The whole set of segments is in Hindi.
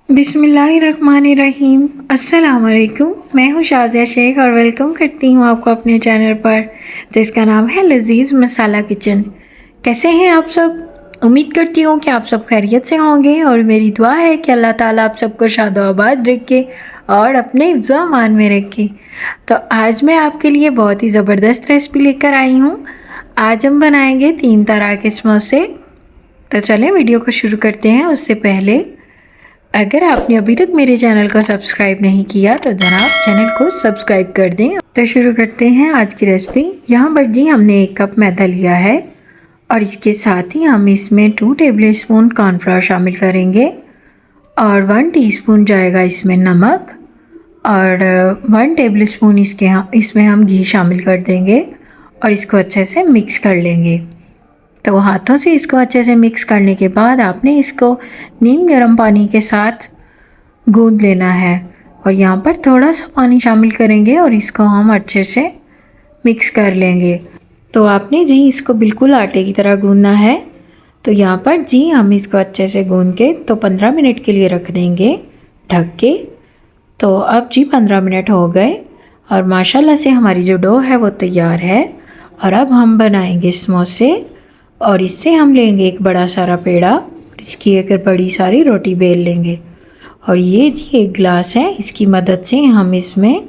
बिस्मिल्लाहिर्रहमानिर्रहीम। अस्सलाम वालेकुम। मैं हूँ शाज़िया शेख और वेलकम करती हूँ आपको अपने चैनल पर जिसका नाम है लजीज़ मसाला किचन। कैसे हैं आप सब? उम्मीद करती हूँ कि आप सब खैरियत से होंगे और मेरी दुआ है कि अल्लाह ताला आप सबको शादोआबाद रखे और अपने हिफ्ज़ व अमान में रखे। तो आज मैं आपके लिए बहुत ही ज़बरदस्त रेसिपी लेकर आई हूँ। आज हम बनाएंगे 3 तरह के समोसे। तो चलें वीडियो को शुरू करते हैं। उससे पहले अगर आपने अभी तक मेरे चैनल को सब्सक्राइब नहीं किया तो जनाब चैनल को सब्सक्राइब कर दें। तो शुरू करते हैं आज की रेसिपी। यहाँ पर जी हमने 1 कप मैदा लिया है और इसके साथ ही हम इसमें 2 टेबलस्पून कॉर्नफ्लोर शामिल करेंगे और 1 टीस्पून जाएगा इसमें नमक और 1 टेबलस्पून इसमें हम घी शामिल कर देंगे और इसको अच्छे से मिक्स कर लेंगे। तो हाथों से इसको अच्छे से मिक्स करने के बाद आपने इसको नीम गर्म पानी के साथ गूंद लेना है और यहाँ पर थोड़ा सा पानी शामिल करेंगे और इसको हम अच्छे से मिक्स कर लेंगे। तो आपने जी इसको बिल्कुल आटे की तरह गूंदना है। तो यहाँ पर जी हम इसको अच्छे से गूंद के तो 15 मिनट के लिए रख देंगे ढक के। तो अब जी 15 मिनट हो गए और माशाल्लाह से हमारी जो डो है वो तैयार है। और अब हम बनाएंगे समोसे और इससे हम लेंगे एक बड़ा सारा पेड़ा और इसकी एक बड़ी सारी रोटी बेल लेंगे और ये जी 1 गिलास है, इसकी मदद से हम इसमें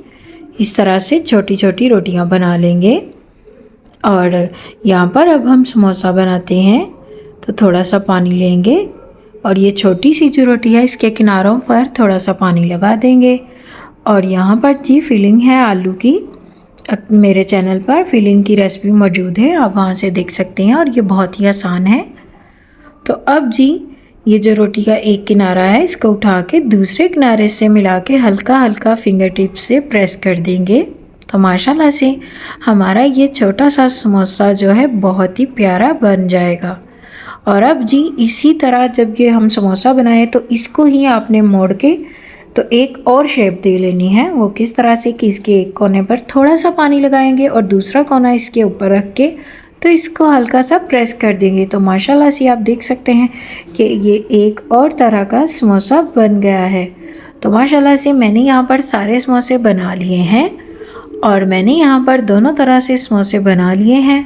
इस तरह से छोटी छोटी रोटियां बना लेंगे। और यहाँ पर अब हम समोसा बनाते हैं तो थोड़ा सा पानी लेंगे और ये छोटी सी जो रोटी है इसके किनारों पर थोड़ा सा पानी लगा देंगे। और यहाँ पर जी फिलिंग है आलू की। मेरे चैनल पर फिलिंग की रेसिपी मौजूद है, आप वहाँ से देख सकते हैं और ये बहुत ही आसान है। तो अब जी ये जो रोटी का एक किनारा है इसको उठा के दूसरे किनारे से मिला के हल्का हल्का फिंगर टिप से प्रेस कर देंगे। तो माशाल्लाह से हमारा ये छोटा सा समोसा जो है बहुत ही प्यारा बन जाएगा। और अब जी इसी तरह जब ये हम समोसा बनाए तो इसको ही आपने मोड़ के तो एक और शेप दे लेनी है। वो किस तरह से कि इसके एक कोने पर थोड़ा सा पानी लगाएंगे और दूसरा कोना इसके ऊपर रख के तो इसको हल्का सा प्रेस कर देंगे। तो माशाल्लाह से आप देख सकते हैं कि ये एक और तरह का समोसा बन गया है। तो माशाल्लाह से मैंने यहाँ पर सारे समोसे बना लिए हैं और मैंने यहाँ पर दोनों तरह से समोसे बना लिए हैं।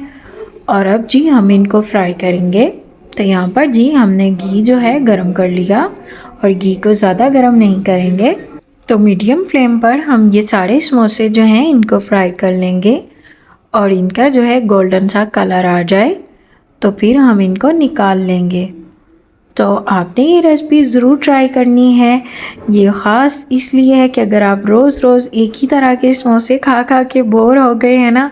और अब जी हम इनको फ्राई करेंगे। तो यहाँ पर जी हमने घी जो है गरम कर लिया और घी को ज़्यादा गरम नहीं करेंगे। तो मीडियम फ्लेम पर हम ये सारे समोसे जो हैं इनको फ्राई कर लेंगे और इनका जो है गोल्डन सा कलर आ जाए तो फिर हम इनको निकाल लेंगे। तो आपने ये रेसिपी ज़रूर ट्राई करनी है। ये ख़ास इसलिए है कि अगर आप रोज़ रोज़ एक ही तरह के समोसे खा खा के बोर हो गए हैं ना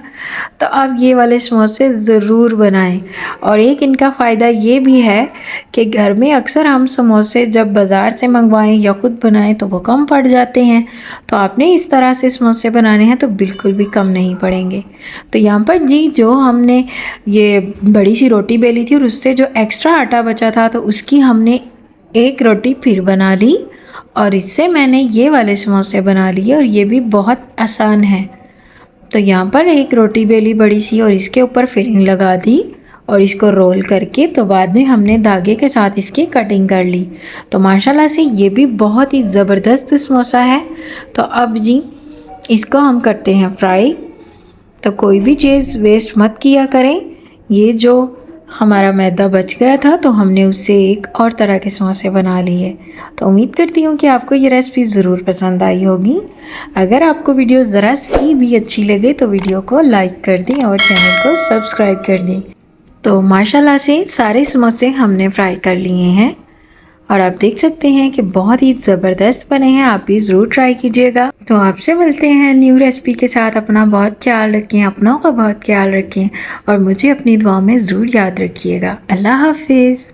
तो आप ये वाले समोसे ज़रूर बनाएं। और एक इनका फ़ायदा ये भी है कि घर में अक्सर हम समोसे जब बाज़ार से मंगवाएं या ख़ुद बनाएं तो वो कम पड़ जाते हैं। तो आपने इस तरह से समोसे बनाने हैं तो बिल्कुल भी कम नहीं पड़ेंगे। तो यहाँ पर जी जो हमने ये बड़ी सी रोटी बेली थी और उससे जो एक्स्ट्रा आटा बचा था तो उसकी हमने एक रोटी फिर बना ली और इससे मैंने ये वाले समोसे बना लिए और ये भी बहुत आसान है। तो यहाँ पर एक रोटी बेली बड़ी सी और इसके ऊपर फिलिंग लगा दी और इसको रोल करके तो बाद में हमने धागे के साथ इसकी कटिंग कर ली। तो माशाल्लाह से ये भी बहुत ही ज़बरदस्त समोसा है। तो अब जी इसको हम करते हैं फ्राई। तो कोई भी चीज़ वेस्ट मत किया करें। ये जो हमारा मैदा बच गया था तो हमने उससे एक और तरह के समोसे बना लिए। तो उम्मीद करती हूँ कि आपको ये रेसिपी ज़रूर पसंद आई होगी। अगर आपको वीडियो ज़रा सी भी अच्छी लगे तो वीडियो को लाइक कर दें और चैनल को सब्सक्राइब कर दें। तो माशाल्लाह से सारे समोसे हमने फ्राई कर लिए हैं और आप देख सकते हैं कि बहुत ही ज़बरदस्त बने हैं। आप भी ज़रूर ट्राई कीजिएगा। तो आपसे मिलते हैं न्यू रेसिपी के साथ। अपना बहुत ख्याल रखें, अपनों का बहुत ख्याल रखें और मुझे अपनी दुआ में ज़रूर याद रखिएगा। अल्लाह हाफिज़।